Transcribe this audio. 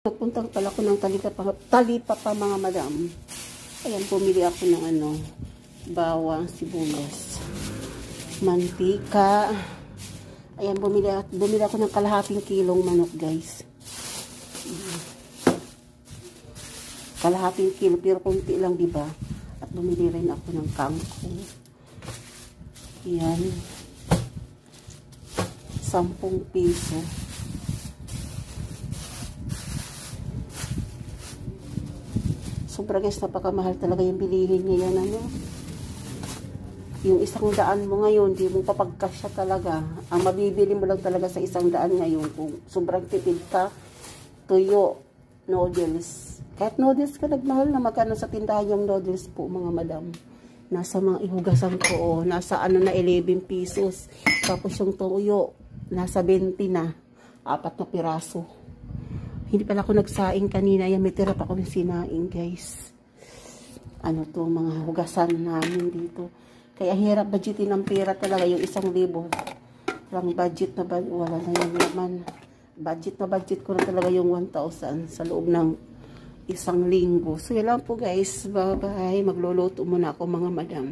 Nagpunta pala ako ng Talipapa pa mga madam. Ayan, pumili ako ng bawang, sibuyas, mantika. Ayan, bumili ako ng kalahating kilong manok, guys. Kalahating kilo, pero konti lang, diba? At bumili rin ako ng kangkong. Ayan. 10 piso. Sobra, guys, napakamahal talaga yung bilihin ngayon, Yung 100 mo ngayon, di mo papagkasya talaga. Ang mabibili mo lang talaga sa 100 ngayon, kung sobrang tipid ka, tuyo, noodles. Kahit noodles ka, nagmahal na magkano sa tindahan yung noodles po, mga madam. Nasa mga ihugasan ko, nasa 11 pesos. Tapos yung tuyo, nasa 20 na. 4 na piraso. Hindi pala ako nagsaing kanina. Yan, may tira pa akong sinaing, guys. Mga hugasan namin dito. Kaya hirap budgetin ng pera talaga. Yung 1,000. Walang budget na wala na yung naman. Budget ko na talaga yung 1,000 sa loob ng 1 linggo. So, yan lang po, guys. Bye-bye. Magluluto muna ako, mga madam.